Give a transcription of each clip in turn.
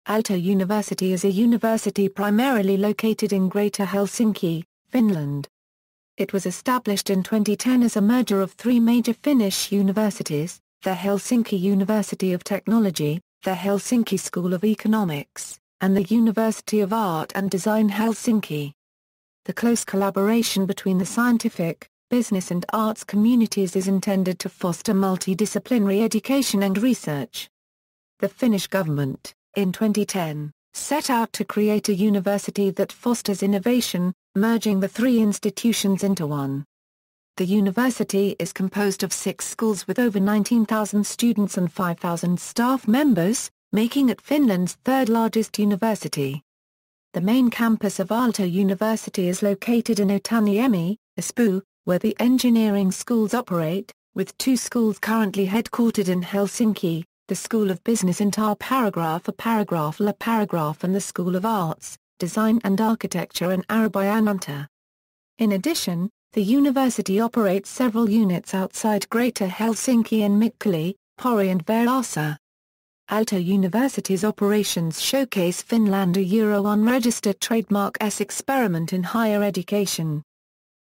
Aalto University is a university primarily located in Greater Helsinki, Finland. It was established in 2010 as a merger of three major Finnish universities, the Helsinki University of Technology, the Helsinki School of Economics, and the University of Art and Design Helsinki. The close collaboration between the scientific, business and arts communities is intended to foster multidisciplinary education and research. The Finnish government, in 2010, set out to create a university that fosters innovation, merging the three institutions into one. The university is composed of 6 schools with over 19,000 students and 5,000 staff members, making it Finland's third largest university. The main campus of Aalto University is located in Otaniemi, Espoo, where the engineering schools operate, with 2 schools currently headquartered in Helsinki, the School of Business in La Paragraph and the School of Arts, Design and Architecture in Arabianranta. In addition, the university operates several units outside Greater Helsinki and Mikkeli, Pori and Vaasa. Aalto University's operations showcase Finland a Euro unregistered trademark S experiment in higher education.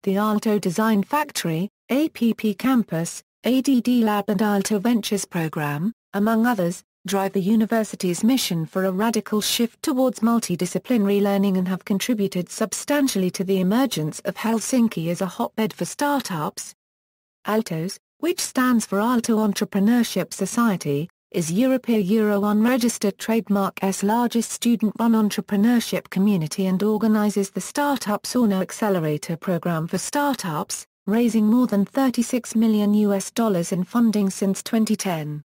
The Aalto Design Factory, APP Campus, ADD Lab and Aalto Ventures program, among others, drive the university's mission for a radical shift towards multidisciplinary learning and have contributed substantially to the emergence of Helsinki as a hotbed for startups. Aalto's, which stands for Aalto Entrepreneurship Society, is European Euro unregistered trademark S largest student-run entrepreneurship community and organizes the Startup Sauna Accelerator program for startups, raising more than $36 million in funding since 2010.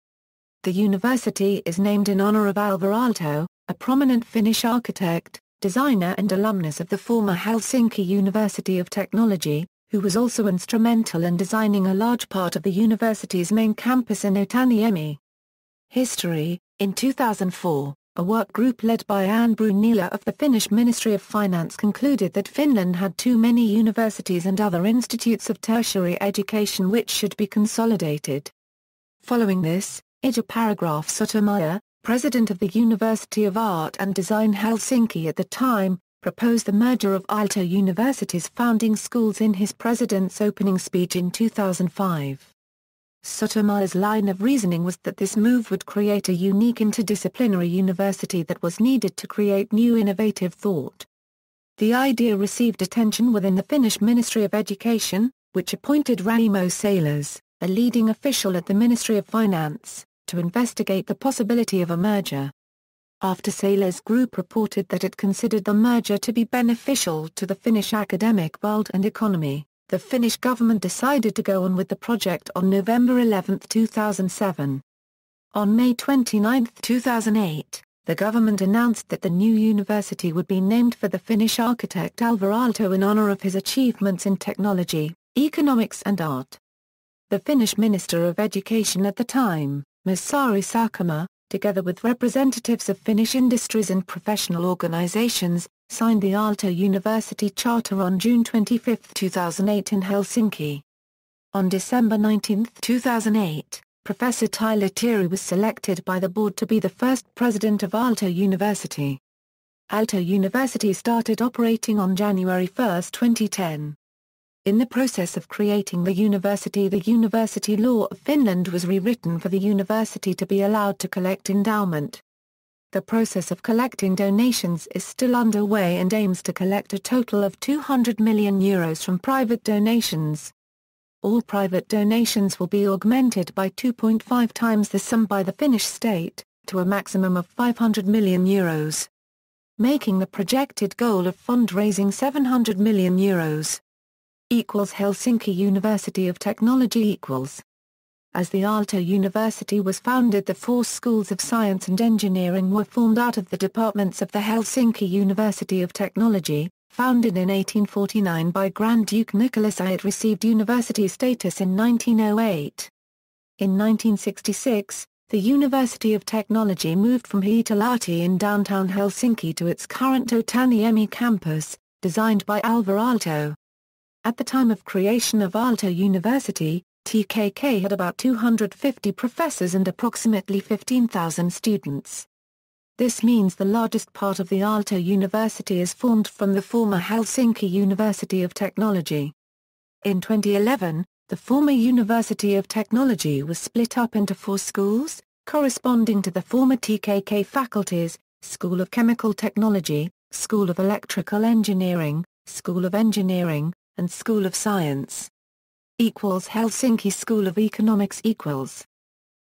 The university is named in honor of Alvar Aalto, a prominent Finnish architect, designer and alumnus of the former Helsinki University of Technology, who was also instrumental in designing a large part of the university's main campus in Otaniemi. History: in 2004, a work group led by Anne Brunila of the Finnish Ministry of Finance concluded that Finland had too many universities and other institutes of tertiary education which should be consolidated. Following this, Paragraph Sotomayor, president of the University of Art and Design Helsinki at the time, proposed the merger of Aalto University's founding schools in his president's opening speech in 2005. Sotomayor's line of reasoning was that this move would create a unique interdisciplinary university that was needed to create new innovative thought. The idea received attention within the Finnish Ministry of Education, which appointed Raimo Sailers, a leading official at the Ministry of Finance, to investigate the possibility of a merger. After Sailors' group reported that it considered the merger to be beneficial to the Finnish academic world and economy, the Finnish government decided to go on with the project on November 11, 2007. On May 29, 2008, the government announced that the new university would be named for the Finnish architect Alvar Aalto in honor of his achievements in technology, economics and art. The Finnish Minister of Education at the time, Ms. Sari Sarkamaa, together with representatives of Finnish industries and professional organizations, signed the Aalto University Charter on June 25, 2008 in Helsinki. On December 19, 2008, Professor Tyler Thierry was selected by the board to be the first president of Aalto University. Aalto University started operating on January 1, 2010. In the process of creating the university law of Finland was rewritten for the university to be allowed to collect endowment. The process of collecting donations is still underway and aims to collect a total of €200 million from private donations. All private donations will be augmented by 2.5 times the sum by the Finnish state, to a maximum of €500 million, making the projected goal of fundraising €700 million. Helsinki University of Technology . As the Aalto University was founded, the 4 schools of science and engineering were formed out of the departments of the Helsinki University of Technology, founded in 1849 by Grand Duke Nicholas I. It received university status in 1908. In 1966, the University of Technology moved from Hiitalahti in downtown Helsinki to its current Otaniemi campus, designed by Alvar Aalto. At the time of creation of Aalto University, TKK had about 250 professors and approximately 15,000 students. This means the largest part of the Aalto University is formed from the former Helsinki University of Technology. In 2011, the former University of Technology was split up into 4 schools, corresponding to the former TKK faculties: School of Chemical Technology, School of Electrical Engineering, School of Engineering, and School of Science. Helsinki School of Economics equals.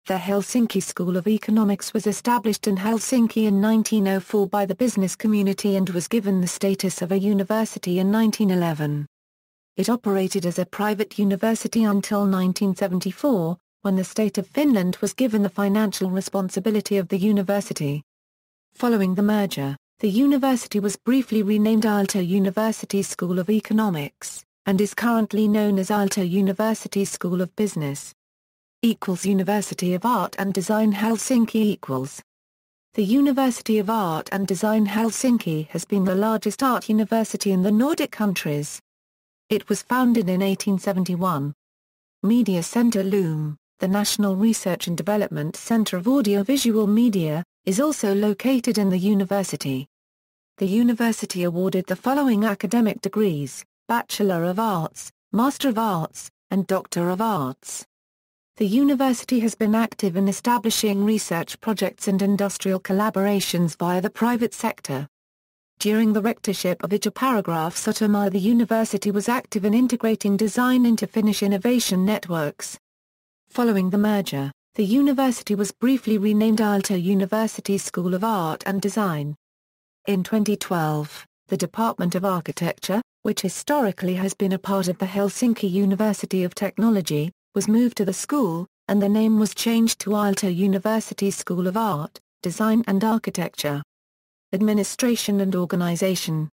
The Helsinki School of Economics was established in Helsinki in 1904 by the business community and was given the status of a university in 1911. It operated as a private university until 1974, when the state of Finland was given the financial responsibility of the university. Following the merger, the university was briefly renamed Aalto University School of Economics, and is currently known as Aalto University School of Business. University of Art and Design Helsinki . The University of Art and Design Helsinki has been the largest art university in the Nordic countries. It was founded in 1871. Media Center Loom, the National Research and Development Center of Audiovisual Media, is also located in the university. The university awarded the following academic degrees: Bachelor of Arts, Master of Arts, and Doctor of Arts. The university has been active in establishing research projects and industrial collaborations via the private sector. During the rectorship of Ija-Paragraph Sotomaa, the university was active in integrating design into Finnish innovation networks. Following the merger, the university was briefly renamed Aalto University School of Art and Design. In 2012, the Department of Architecture, which historically has been a part of the Helsinki University of Technology, was moved to the school, and the name was changed to Aalto University School of Art, Design and Architecture. Administration and organization.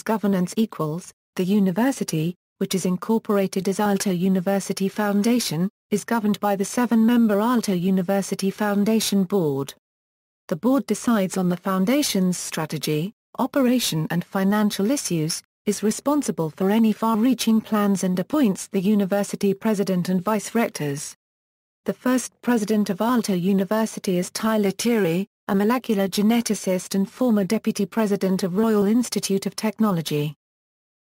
Governance. The university, which is incorporated as Aalto University Foundation, is governed by the 7-member Aalto University Foundation Board. The board decides on the foundation's strategy, operation and financial issues, is responsible for any far-reaching plans and appoints the university president and vice-rectors. The first president of Aalto University is Tyler Thierry, a molecular geneticist and former deputy president of Royal Institute of Technology.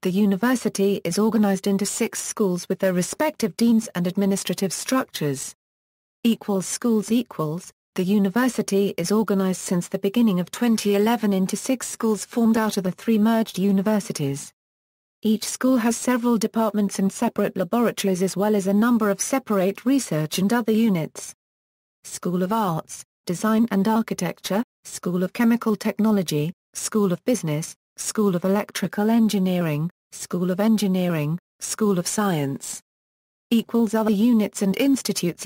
The university is organized into 6 schools with their respective deans and administrative structures. Schools. The university is organized since the beginning of 2011 into 6 schools formed out of the 3 merged universities. Each school has several departments and separate laboratories as well as a number of separate research and other units. School of Arts, Design and Architecture, School of Chemical Technology, School of Business, School of Electrical Engineering, School of Engineering, School of Science. Other units and institutes.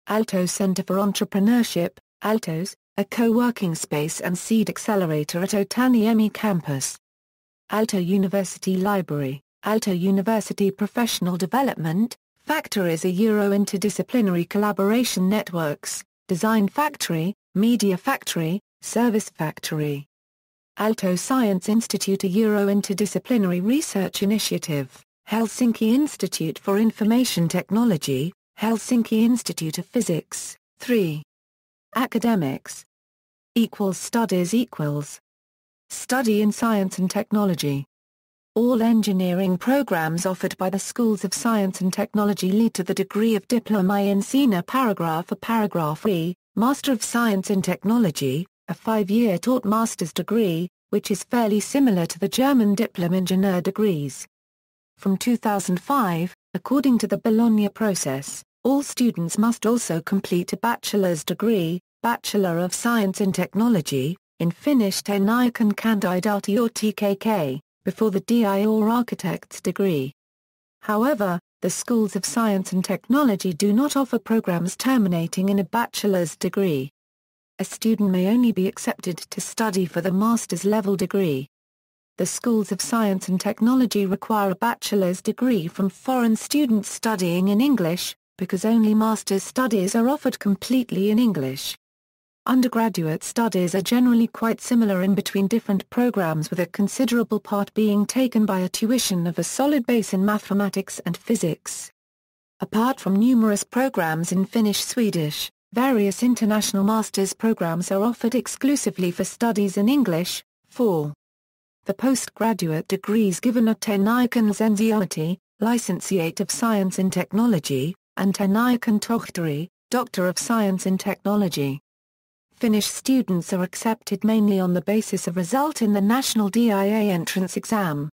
Aalto Center for Entrepreneurship, Aaltos, a co-working space and seed accelerator at Otaniemi campus. Aalto University Library, Aalto University Professional Development, Factories a interdisciplinary collaboration networks, Design Factory, Media Factory, Service Factory. Aalto Science Institute a interdisciplinary research initiative, Helsinki Institute for Information Technology, Helsinki Institute of Physics. 3. Academics. Studies. Study in science and technology. All engineering programs offered by the schools of science and technology lead to the degree of Diploma in Sina Paragraph E, Master of Science in Technology, a 5-year taught master's degree, which is fairly similar to the German Diplom-Ingenieur degrees. From 2005, according to the Bologna process, all students must also complete a bachelor's degree, Bachelor of Science in Technology, in Finnish Tekniikan kandidaatti or TKK, before the DI or architect's degree. However, the schools of science and technology do not offer programs terminating in a bachelor's degree. A student may only be accepted to study for the master's level degree. The schools of science and technology require a bachelor's degree from foreign students studying in English, because only master's studies are offered completely in English. Undergraduate studies are generally quite similar in between different programs, with a considerable part being taken by a tuition of a solid base in mathematics and physics. Apart from numerous programs in Finnish, Swedish, Various international master's programs are offered exclusively for studies in English. 4. The postgraduate degrees given are Tehnikaan Insinööri, Licentiate of Science in Technology, and Tehnikaan Tohtori, Doctor of Science in Technology. Finnish students are accepted mainly on the basis of result in the national DIA entrance exam.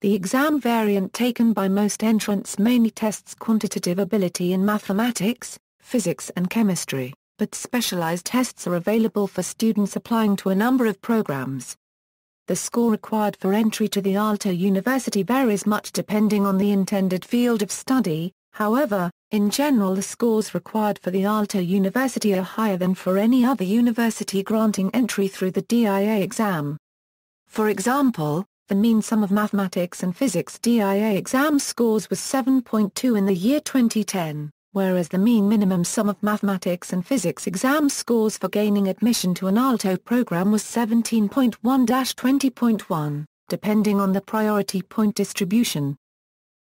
The exam variant taken by most entrants mainly tests quantitative ability in mathematics, physics and chemistry, but specialized tests are available for students applying to a number of programs. The score required for entry to the Aalto University varies much depending on the intended field of study. However, in general the scores required for the Aalto University are higher than for any other university granting entry through the DIA exam. For example, the mean sum of mathematics and physics DIA exam scores was 7.2 in the year 2010, whereas the mean minimum sum of mathematics and physics exam scores for gaining admission to an Aalto program was 17.1-20.1, depending on the priority point distribution.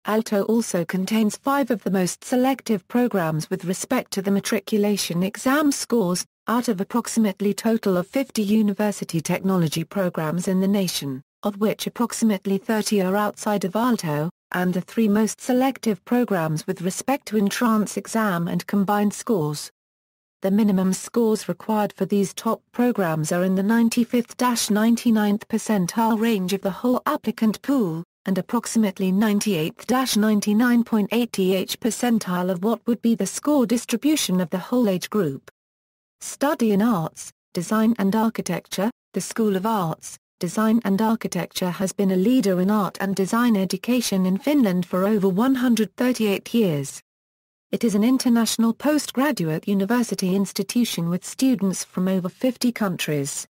Aalto also contains 5 of the most selective programs with respect to the matriculation exam scores, out of approximately total of 50 university technology programs in the nation, of which approximately 30 are outside of Aalto, and the 3 most selective programs with respect to entrance exam and combined scores. The minimum scores required for these top programs are in the 95th-99th percentile range of the whole applicant pool, and approximately 98th-99.88th percentile of what would be the score distribution of the whole age group. Study in Arts, Design and Architecture. The School of Arts, Design and Architecture has been a leader in art and design education in Finland for over 138 years. It is an international postgraduate university institution with students from over 50 countries.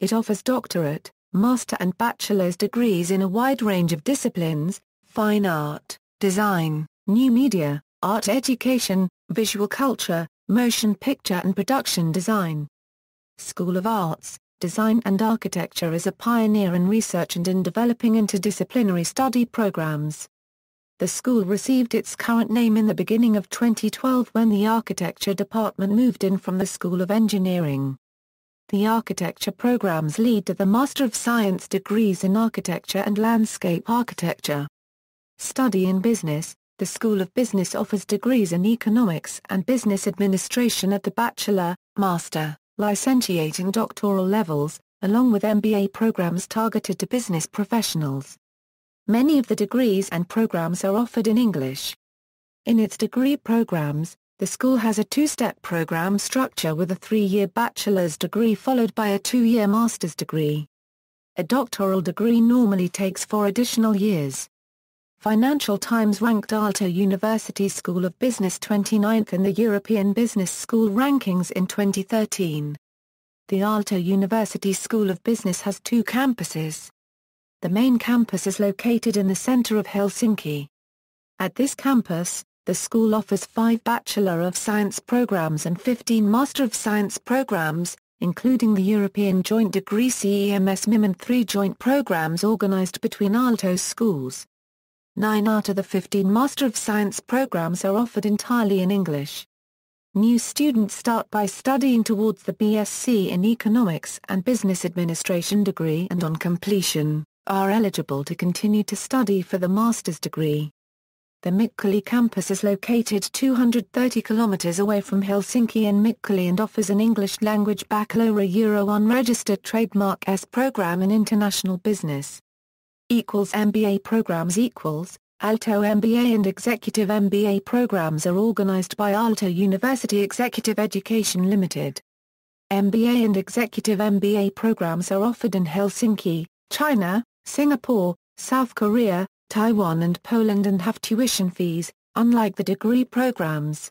It offers doctorate, master and bachelor's degrees in a wide range of disciplines: fine art, design, new media, art education, visual culture, motion picture and production design. School of Arts, Design and Architecture is a pioneer in research and in developing interdisciplinary study programs. The school received its current name in the beginning of 2012 when the architecture department moved in from the School of Engineering. The architecture programs lead to the Master of Science degrees in Architecture and Landscape Architecture. Study in Business. The School of Business offers degrees in Economics and Business Administration at the Bachelor, Master, Licentiate and Doctoral levels, along with MBA programs targeted to business professionals. Many of the degrees and programs are offered in English. In its degree programs, the school has a 2-step program structure with a 3-year bachelor's degree followed by a 2-year master's degree. A doctoral degree normally takes 4 additional years. Financial Times ranked Aalto University School of Business 29th in the European Business School rankings in 2013. The Aalto University School of Business has 2 campuses. The main campus is located in the center of Helsinki. At this campus, the school offers 5 Bachelor of Science programs and 15 Master of Science programs, including the European Joint Degree CEMS-MIM and 3 joint programs organized between Aalto's schools. 9 out of the 15 Master of Science programs are offered entirely in English. New students start by studying towards the BSc in Economics and Business Administration degree and on completion, are eligible to continue to study for the master's degree. The Mikkeli campus is located 230 kilometers away from Helsinki in Mikkeli and offers an English language baccalaureate unregistered trademark S program in international business. MBA programs Aalto MBA and Executive MBA programs are organized by Aalto University Executive Education Limited. MBA and Executive MBA programs are offered in Helsinki, China, Singapore, South Korea, Taiwan and Poland and have tuition fees, unlike the degree programs.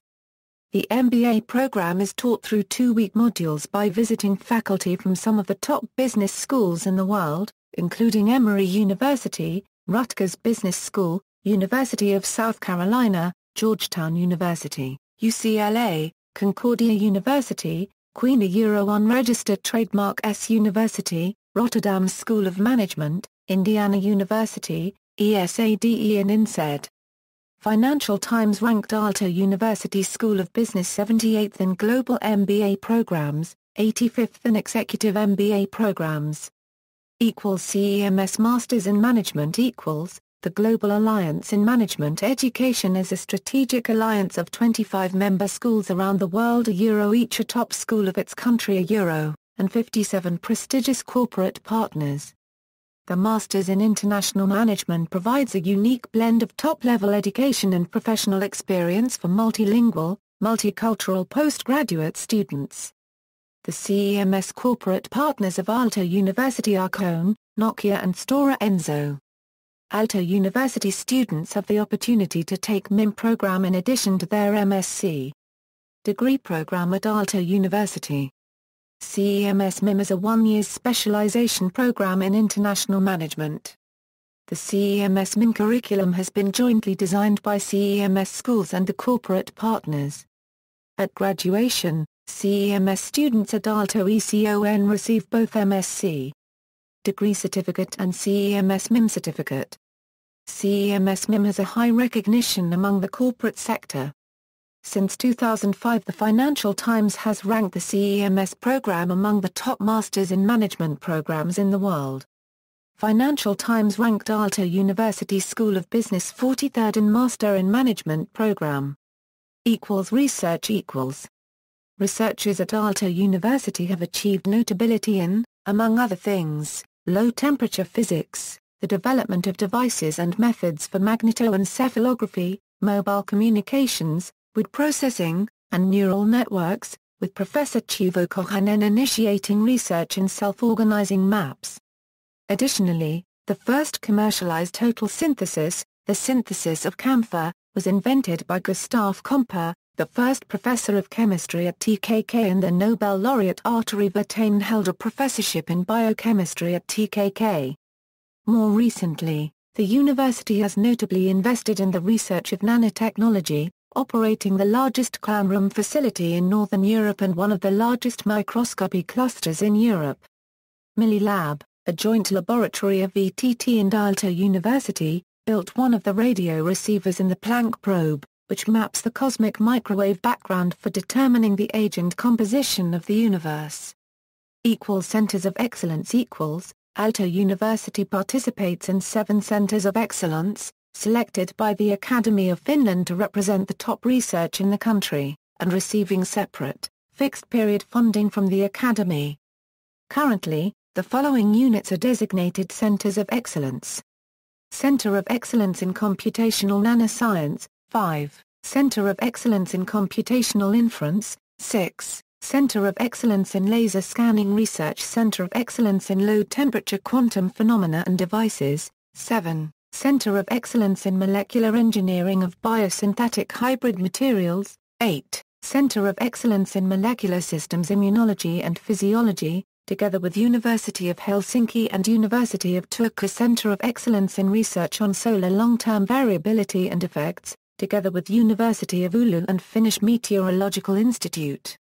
The MBA program is taught through 2-week modules by visiting faculty from some of the top business schools in the world, including Emory University, Rutgers Business School, University of South Carolina, Georgetown University, UCLA, Concordia University, Queen unregistered trademark S University, Rotterdam School of Management, Indiana University, ESADE and INSEAD. Financial Times ranked Aalto University School of Business 78th in global MBA programs, 85th in executive MBA programs. CEMS Masters in Management The Global Alliance in Management Education is a strategic alliance of 25 member schools around the world, each a top school of its country, and 57 prestigious corporate partners. The Masters in International Management provides a unique blend of top-level education and professional experience for multilingual, multicultural postgraduate students. The CEMS corporate partners of Aalto University are Kone, Nokia and Stora Enso. Aalto University students have the opportunity to take MIM program in addition to their MSc degree program at Aalto University. CEMS MIM is a one-year specialization program in international management. The CEMS MIM curriculum has been jointly designed by CEMS schools and the corporate partners. At graduation, CEMS students at Aalto ECON receive both MSc degree certificate and CEMS MIM certificate. CEMS MIM has a high recognition among the corporate sector. Since 2005, the Financial Times has ranked the CEMS program among the top Masters in Management programs in the world. Financial Times ranked Aalto University School of Business 43rd in Master in Management program. Research Researchers at Aalto University have achieved notability in, among other things, low-temperature physics, the development of devices and methods for magnetoencephalography, mobile communications, word processing, and neural networks, with Professor Teuvo Kohanen initiating research in self-organizing maps. Additionally, the first commercialized total synthesis, the synthesis of camphor, was invented by Gustav Komper, the first professor of chemistry at TKK, and the Nobel laureate Arturi Virtanen held a professorship in biochemistry at TKK. More recently, the university has notably invested in the research of nanotechnology, operating the largest cleanroom facility in Northern Europe and one of the largest microscopy clusters in Europe. Millilab, a joint laboratory of VTT and Aalto University, built one of the radio receivers in the Planck probe, which maps the cosmic microwave background for determining the age and composition of the universe. Centers of Excellence Aalto University participates in 7 Centers of Excellence, selected by the Academy of Finland to represent the top research in the country, and receiving separate, fixed-period funding from the Academy. Currently, the following units are designated Centers of Excellence. Center of Excellence in Computational Nanoscience, 5, Center of Excellence in Computational Inference, 6, Center of Excellence in Laser Scanning Research, Center of Excellence in Low-Temperature Quantum Phenomena and Devices, 7, Center of Excellence in Molecular Engineering of Biosynthetic Hybrid Materials, 8, Center of Excellence in Molecular Systems Immunology and Physiology, together with University of Helsinki and University of Turku, Center of Excellence in Research on Solar Long-Term Variability and Effects, together with University of Oulu and Finnish Meteorological Institute.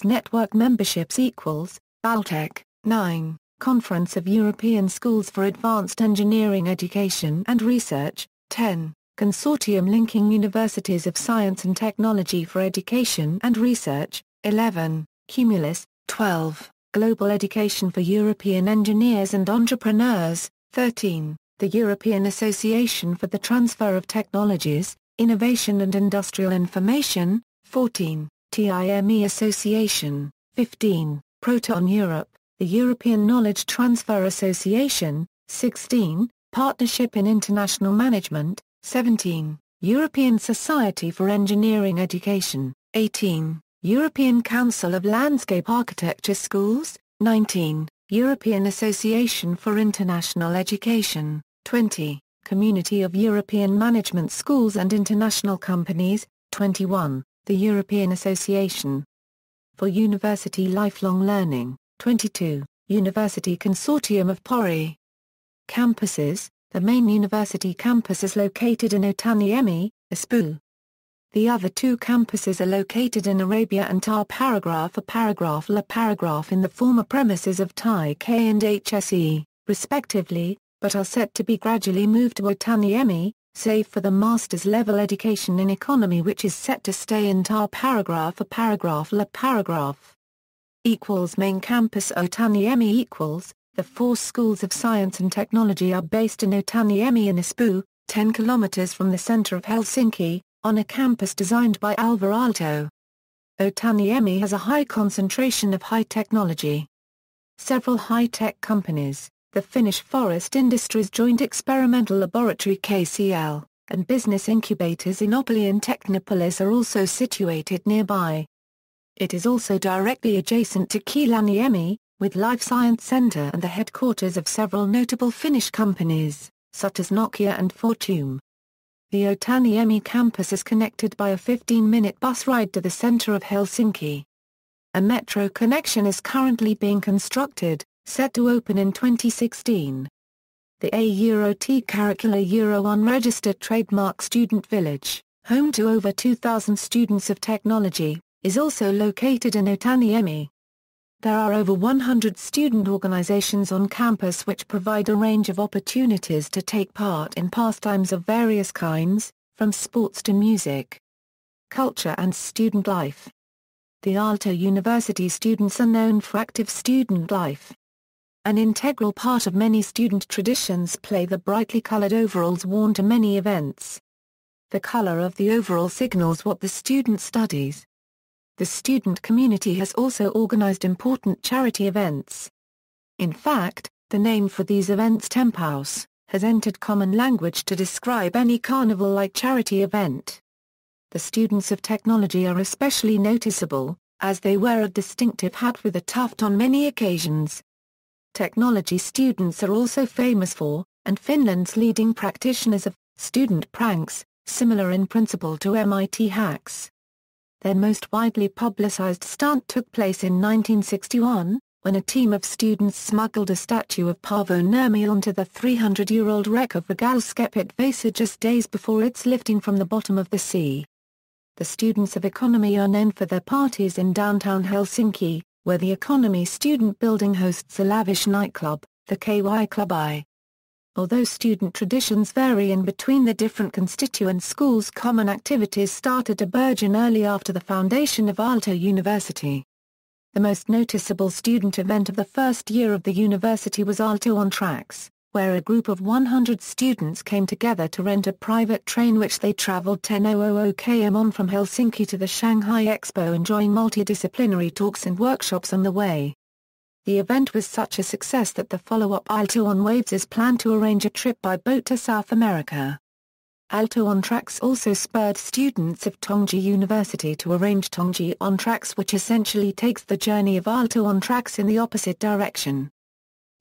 Network memberships Aaltech, 9, Conference of European Schools for Advanced Engineering Education and Research, 10, Consortium linking Universities of Science and Technology for Education and Research, 11, Cumulus, 12, Global Education for European Engineers and Entrepreneurs, 13, the European Association for the Transfer of Technologies, Innovation and Industrial Information, 14, TIME Association, 15, Proton Europe, the European Knowledge Transfer Association, 16, Partnership in International Management, 17, European Society for Engineering Education, 18, European Council of Landscape Architecture Schools, 19, European Association for International Education, 20, Community of European Management Schools and International Companies, 21, the European Association for University Lifelong Learning, 22, University Consortium of Pori. Campuses, the main university campus is located in Otaniemi, Espoo. The other 2 campuses are located in Arabia and Ta Paragraph La Paragraph in the former premises of TAI K and HSE, respectively, but are set to be gradually moved to Otaniemi, save for the master's level education in economy which is set to stay entire paragraph a paragraph la paragraph. Equals main campus Otaniemi equals, the 4 schools of science and technology are based in Otaniemi in Espoo, 10 kilometers from the center of Helsinki, on a campus designed by Aalto. Otaniemi has a high concentration of high technology. Several high-tech companies, the Finnish Forest Industries Joint Experimental Laboratory KCL, and business incubators Inopoli and Technopolis are also situated nearby. It is also directly adjacent to Kielaniemi, with Life Science Centre and the headquarters of several notable Finnish companies, such as Nokia and Fortum. The Otaniemi campus is connected by a 15-minute bus ride to the centre of Helsinki. A metro connection is currently being constructed, set to open in 2016. The A-Euro-T Curricula Euro unregistered trademark student village, home to over 2,000 students of technology, is also located in Otaniemi. There are over 100 student organizations on campus which provide a range of opportunities to take part in pastimes of various kinds, from sports to music, culture and student life. The Aalto University students are known for active student life. An integral part of many student traditions play the brightly colored overalls worn to many events. The color of the overall signals what the student studies. The student community has also organized important charity events. In fact, the name for these events Temphouse, has entered common language to describe any carnival-like charity event. The students of technology are especially noticeable, as they wear a distinctive hat with a tuft on many occasions. Technology students are also famous for, and Finland's leading practitioners of, student pranks, similar in principle to MIT hacks. Their most widely publicized stunt took place in 1961, when a team of students smuggled a statue of Paavo Nurmi onto the 300-year-old wreck of Regalskepit Vaasa just days before its lifting from the bottom of the sea. The students of economy are known for their parties in downtown Helsinki, where the Economy Student Building hosts a lavish nightclub, the KY Club I. Although student traditions vary in between the different constituent schools, common activities started to burgeon early after the foundation of Aalto University. The most noticeable student event of the first year of the university was Aalto on Tracks, where a group of 100 students came together to rent a private train which they traveled 10,000 km on from Helsinki to the Shanghai Expo, enjoying multidisciplinary talks and workshops on the way. The event was such a success that the follow-up Aalto on Waves is planned to arrange a trip by boat to South America. Aalto on Tracks also spurred students of Tongji University to arrange Tongji on Tracks, which essentially takes the journey of Aalto on Tracks in the opposite direction.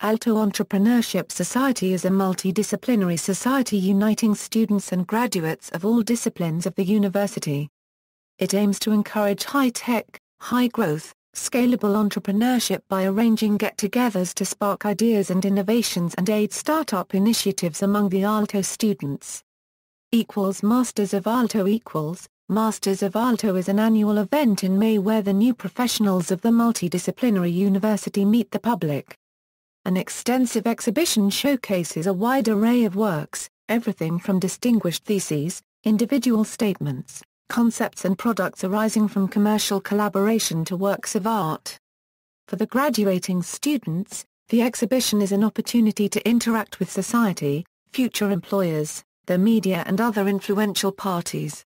Aalto Entrepreneurship Society is a multidisciplinary society uniting students and graduates of all disciplines of the university. It aims to encourage high-tech, high-growth, scalable entrepreneurship by arranging get-togethers to spark ideas and innovations and aid startup initiatives among the Aalto students. Masters of Aalto Masters of Aalto is an annual event in May where the new professionals of the multidisciplinary university meet the public. An extensive exhibition showcases a wide array of works, everything from distinguished theses, individual statements, concepts and products arising from commercial collaboration to works of art. For the graduating students, the exhibition is an opportunity to interact with society, future employers, the media and other influential parties.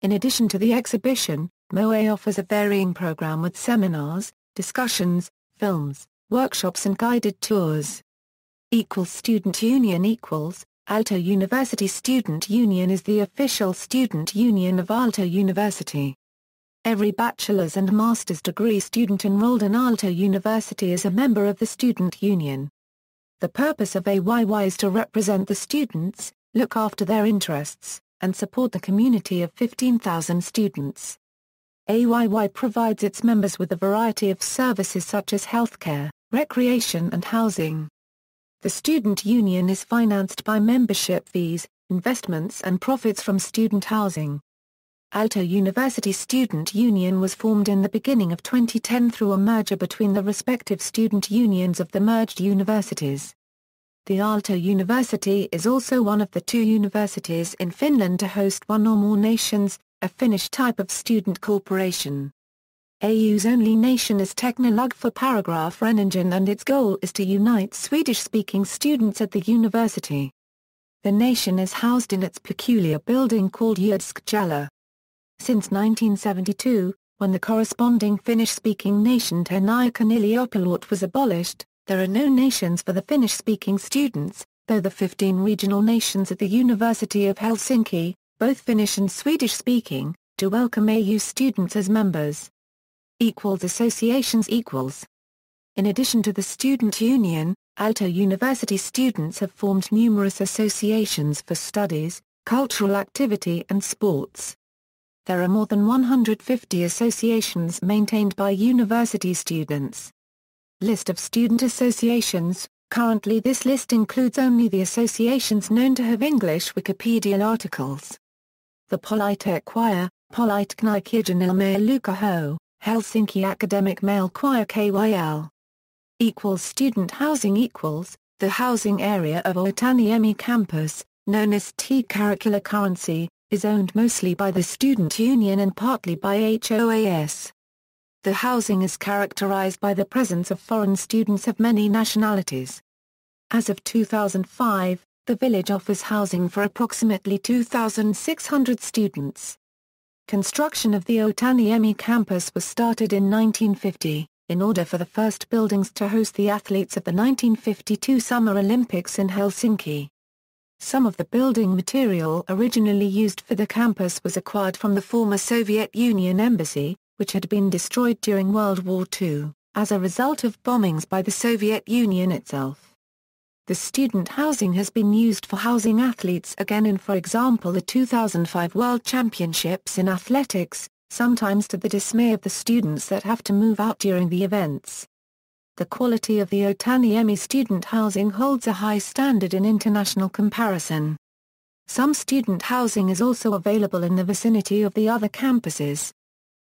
In addition to the exhibition, MOE offers a varying program with seminars, discussions, films, workshops and guided tours. Student Union Aalto University Student Union is the official student union of Aalto University. Every bachelor's and master's degree student enrolled in Aalto University is a member of the student union. The purpose of AYY is to represent the students, look after their interests, and support the community of 15,000 students. AYY provides its members with a variety of services such as healthcare, recreation and housing. The student union is financed by membership fees, investments and profits from student housing. Aalto University Student Union was formed in the beginning of 2010 through a merger between the respective student unions of the merged universities. The Aalto University is also one of the 2 universities in Finland to host one or more nations, a Finnish type of student corporation. AU's only nation is Teknologföreningen and its goal is to unite Swedish-speaking students at the university. The nation is housed in its peculiar building called Jydskällä. Since 1972, when the corresponding Finnish-speaking nation Tenojoki was abolished, there are no nations for the Finnish-speaking students, though the 15 regional nations at the University of Helsinki, both Finnish and Swedish-speaking, do welcome AU students as members. Associations equals. In addition to the student union, Aalto University students have formed numerous associations for studies, cultural activity and sports. There are more than 150 associations maintained by university students. List of student associations. Currently this list includes only the associations known to have English Wikipedia articles. The Politech Choir, Politekniik Kirjanilmaya Lukaho, Helsinki Academic Male Choir KYL. Student housing equals, the housing area of Otaniemi campus, known as T-curricular currency, is owned mostly by the student union and partly by HOAS. The housing is characterized by the presence of foreign students of many nationalities. As of 2005, the village offers housing for approximately 2,600 students. Construction of the Otaniemi campus was started in 1950, in order for the first buildings to host the athletes of the 1952 Summer Olympics in Helsinki. Some of the building material originally used for the campus was acquired from the former Soviet Union embassy, which had been destroyed during World War II, as a result of bombings by the Soviet Union itself. The student housing has been used for housing athletes again in, for example, the 2005 World Championships in athletics, sometimes to the dismay of the students that have to move out during the events. The quality of the Otaniemi student housing holds a high standard in international comparison. Some student housing is also available in the vicinity of the other campuses.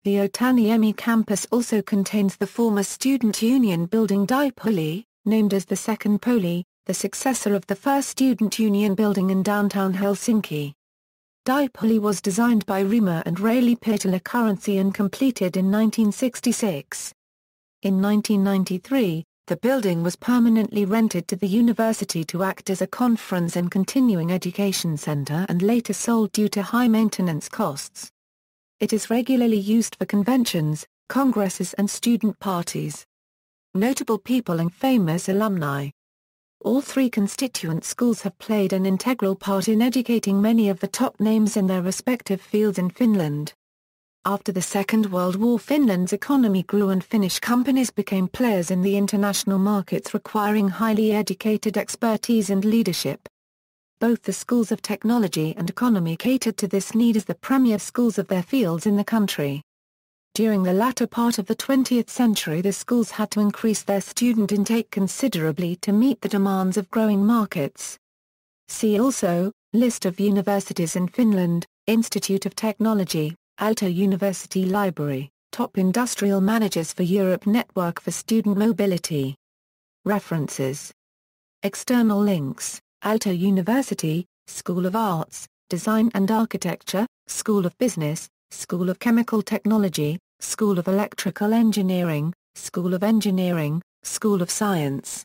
The Otaniemi campus also contains the former student union building Dipoli, named as the second Poli, the successor of the first student union building in downtown Helsinki. Dipoli was designed by Rima and Raili Pirttilä Currency and completed in 1966. In 1993, the building was permanently rented to the university to act as a conference and continuing education center and later sold due to high maintenance costs. It is regularly used for conventions, congresses and student parties. Notable people and famous alumni. All 3 constituent schools have played an integral part in educating many of the top names in their respective fields in Finland. After the Second World War, Finland's economy grew and Finnish companies became players in the international markets, requiring highly educated expertise and leadership. Both the schools of technology and economy catered to this need as the premier schools of their fields in the country. During the latter part of the 20th century, the schools had to increase their student intake considerably to meet the demands of growing markets. See also, List of universities in Finland, Institute of Technology, Aalto University Library, Top Industrial Managers for Europe Network for Student Mobility. References. External links. Aalto University, School of Arts, Design and Architecture, School of Business, School of Chemical Technology, School of Electrical Engineering, School of Engineering, School of Science.